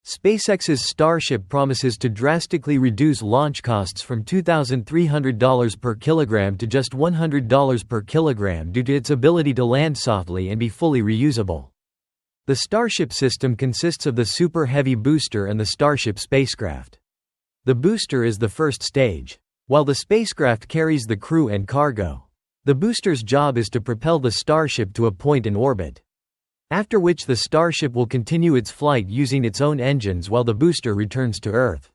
SpaceX's Starship promises to drastically reduce launch costs from $2,300 per kilogram to just $100 per kilogram due to its ability to land softly and be fully reusable. The Starship system consists of the Super Heavy booster and the Starship spacecraft. The booster is the first stage, while the spacecraft carries the crew and cargo. The booster's job is to propel the Starship to a point in orbit, after which the Starship will continue its flight using its own engines while the booster returns to Earth.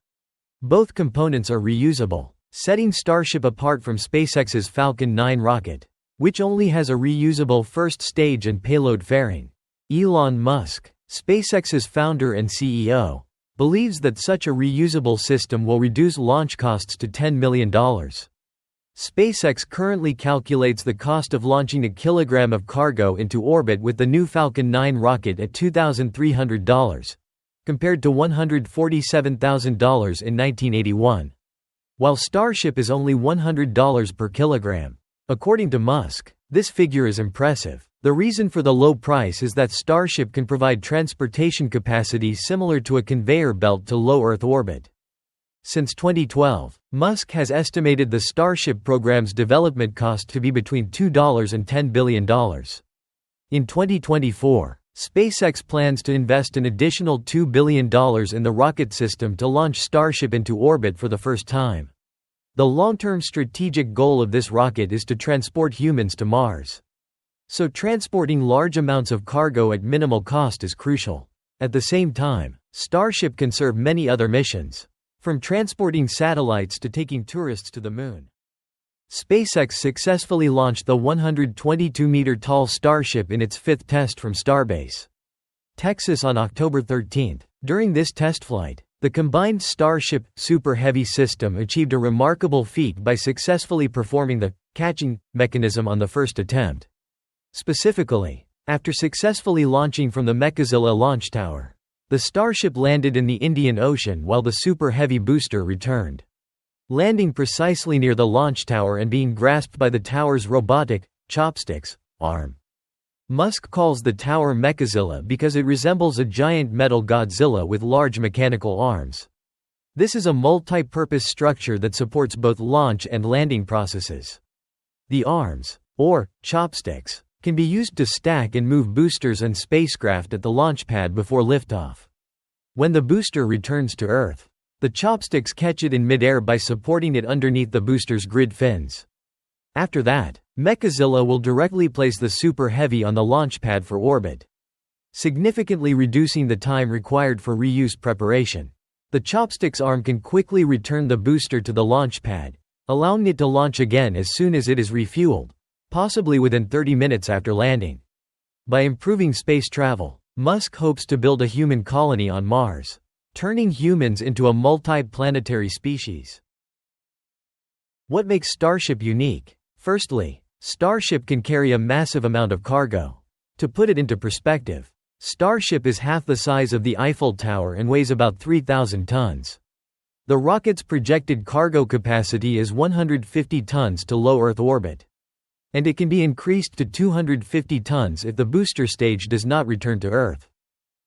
Both components are reusable, setting Starship apart from SpaceX's Falcon 9 rocket, which only has a reusable first stage and payload fairing. Elon Musk, SpaceX's founder and CEO, believes that such a reusable system will reduce launch costs to $10 million. SpaceX currently calculates the cost of launching a kilogram of cargo into orbit with the new Falcon 9 rocket at $2,300, compared to $147,000 in 1981. While Starship is only $100 per kilogram. According to Musk, this figure is impressive. The reason for the low price is that Starship can provide transportation capacity similar to a conveyor belt to low Earth orbit. Since 2012, Musk has estimated the Starship program's development cost to be between $2 and $10 billion. In 2024, SpaceX plans to invest an additional $2 billion in the rocket system to launch Starship into orbit for the first time. The long-term strategic goal of this rocket is to transport humans to Mars. So transporting large amounts of cargo at minimal cost is crucial. At the same time, Starship can serve many other missions, from transporting satellites to taking tourists to the moon. SpaceX successfully launched the 122-meter-tall Starship in its fifth test from Starbase, Texas on October 13. During this test flight, the combined Starship Super Heavy system achieved a remarkable feat by successfully performing the catching mechanism on the first attempt. Specifically, after successfully launching from the Mechazilla launch tower, the Starship landed in the Indian Ocean while the Super Heavy booster returned, landing precisely near the launch tower and being grasped by the tower's robotic chopsticks arm. Musk calls the tower Mechazilla because it resembles a giant metal Godzilla with large mechanical arms. This is a multi-purpose structure that supports both launch and landing processes. The arms, or chopsticks, can be used to stack and move boosters and spacecraft at the launch pad before liftoff. When the booster returns to Earth, the chopsticks catch it in midair by supporting it underneath the booster's grid fins. After that, Mechazilla will directly place the Super Heavy on the launch pad for orbit, significantly reducing the time required for reuse preparation. The chopsticks arm can quickly return the booster to the launch pad, allowing it to launch again as soon as it is refueled, possibly within 30 minutes after landing. By improving space travel, Musk hopes to build a human colony on Mars, turning humans into a multi-planetary species. What makes Starship unique? Firstly, Starship can carry a massive amount of cargo. To put it into perspective, Starship is half the size of the Eiffel Tower and weighs about 3,000 tons. The rocket's projected cargo capacity is 150 tons to low Earth orbit, and it can be increased to 250 tons if the booster stage does not return to Earth.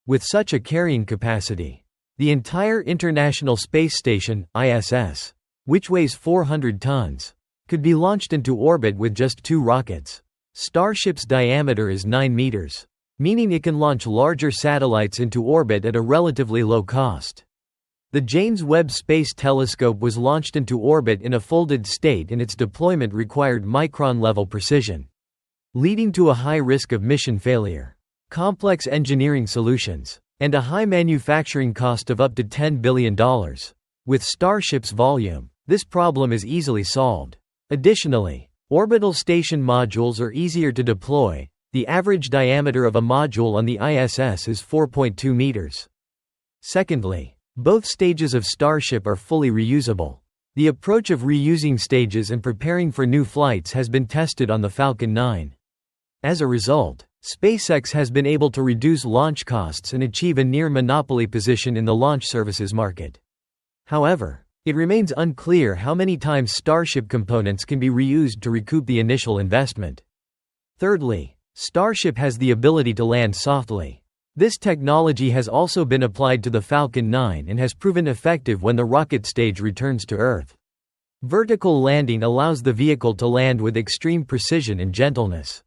With such a carrying capacity, the entire International Space Station, ISS, which weighs 400 tons, could be launched into orbit with just 2 rockets. Starship's diameter is 9 meters, meaning it can launch larger satellites into orbit at a relatively low cost. The James Webb Space Telescope was launched into orbit in a folded state, and its deployment required micron-level precision, leading to a high risk of mission failure, complex engineering solutions, and a high manufacturing cost of up to $10 billion. With Starship's volume, this problem is easily solved. Additionally, orbital station modules are easier to deploy. The average diameter of a module on the ISS is 4.2 meters. Secondly, both stages of Starship are fully reusable. The approach of reusing stages and preparing for new flights has been tested on the Falcon 9. As a result, SpaceX has been able to reduce launch costs and achieve a near monopoly position in the launch services market. However, it remains unclear how many times Starship components can be reused to recoup the initial investment. Thirdly, Starship has the ability to land softly. This technology has also been applied to the Falcon 9 and has proven effective when the rocket stage returns to Earth. Vertical landing allows the vehicle to land with extreme precision and gentleness.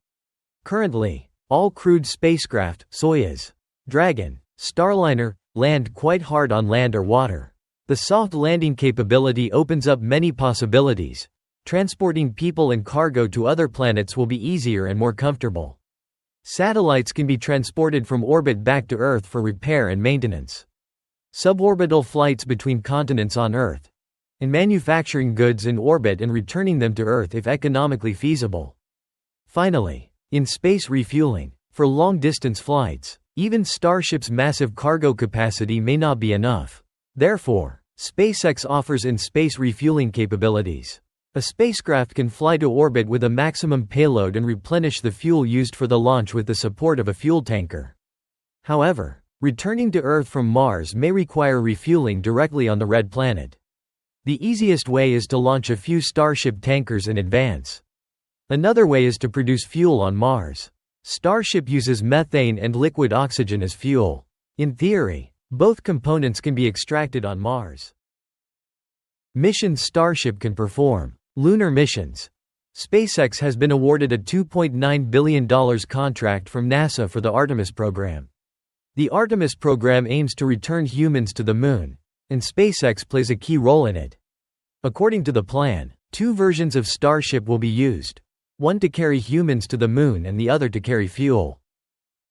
Currently, all crewed spacecraft, Soyuz, Dragon, Starliner, land quite hard on land or water. The soft landing capability opens up many possibilities. Transporting people and cargo to other planets will be easier and more comfortable. Satellites can be transported from orbit back to Earth for repair and maintenance. Suborbital flights between continents on Earth. And manufacturing goods in orbit and returning them to Earth if economically feasible. Finally, in space refueling. For long-distance flights, even Starship's massive cargo capacity may not be enough. Therefore, SpaceX offers in-space refueling capabilities. A spacecraft can fly to orbit with a maximum payload and replenish the fuel used for the launch with the support of a fuel tanker. However, returning to Earth from Mars may require refueling directly on the red planet. The easiest way is to launch a few Starship tankers in advance. Another way is to produce fuel on Mars. Starship uses methane and liquid oxygen as fuel. In theory, both components can be extracted on Mars. Missions Starship can perform. Lunar missions. SpaceX has been awarded a $2.9 billion contract from NASA for the Artemis program. The Artemis program aims to return humans to the Moon, and SpaceX plays a key role in it. According to the plan, 2 versions of Starship will be used. One to carry humans to the Moon and the other to carry fuel.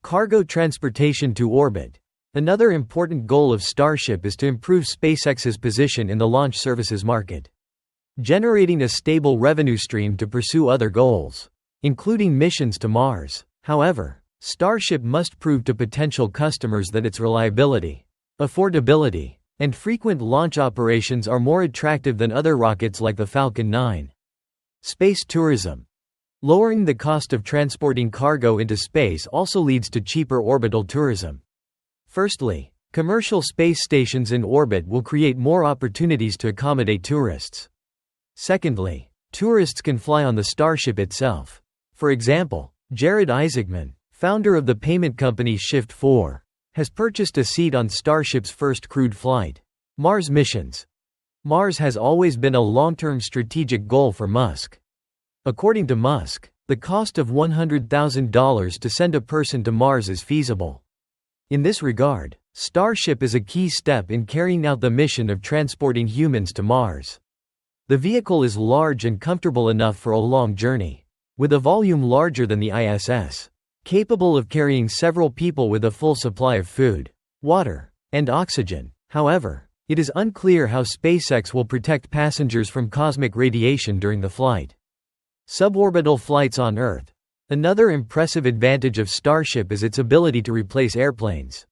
Cargo transportation to orbit. Another important goal of Starship is to improve SpaceX's position in the launch services market. Generating a stable revenue stream to pursue other goals, including missions to Mars. However, Starship must prove to potential customers that its reliability, affordability, and frequent launch operations are more attractive than other rockets like the Falcon 9. Space tourism. Lowering the cost of transporting cargo into space also leads to cheaper orbital tourism. Firstly, commercial space stations in orbit will create more opportunities to accommodate tourists. Secondly, tourists can fly on the Starship itself. For example, Jared Isaacman, founder of the payment company Shift4, has purchased a seat on Starship's first crewed flight. Mars missions. Mars has always been a long-term strategic goal for Musk. According to Musk, the cost of $100,000 to send a person to Mars is feasible. In this regard, Starship is a key step in carrying out the mission of transporting humans to Mars. The vehicle is large and comfortable enough for a long journey, with a volume larger than the ISS, capable of carrying several people with a full supply of food, water, and oxygen. However, it is unclear how SpaceX will protect passengers from cosmic radiation during the flight. Suborbital flights on Earth. Another impressive advantage of Starship is its ability to replace airplanes.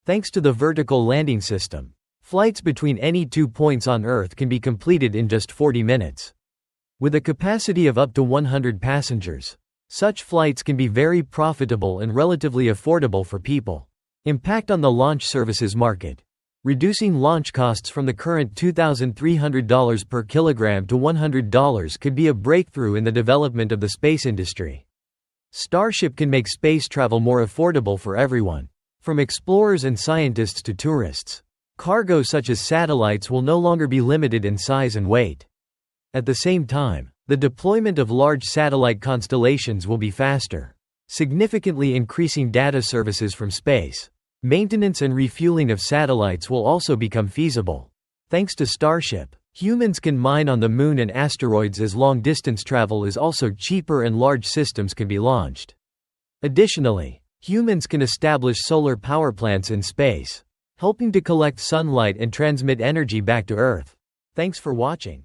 Thanks to the vertical landing system, flights between any 2 points on Earth can be completed in just 40 minutes. With a capacity of up to 100 passengers, such flights can be very profitable and relatively affordable for people. Impact on the launch services market. Reducing launch costs from the current $2,300 per kilogram to $100 could be a breakthrough in the development of the space industry. Starship can make space travel more affordable for everyone, from explorers and scientists to tourists. Cargo such as satellites will no longer be limited in size and weight. At the same time, the deployment of large satellite constellations will be faster, significantly increasing data services from space. Maintenance and refueling of satellites will also become feasible. Thanks to Starship, humans can mine on the Moon and asteroids as long-distance travel is also cheaper and large systems can be launched. Additionally, humans can establish solar power plants in space, helping to collect sunlight and transmit energy back to Earth. Thanks for watching.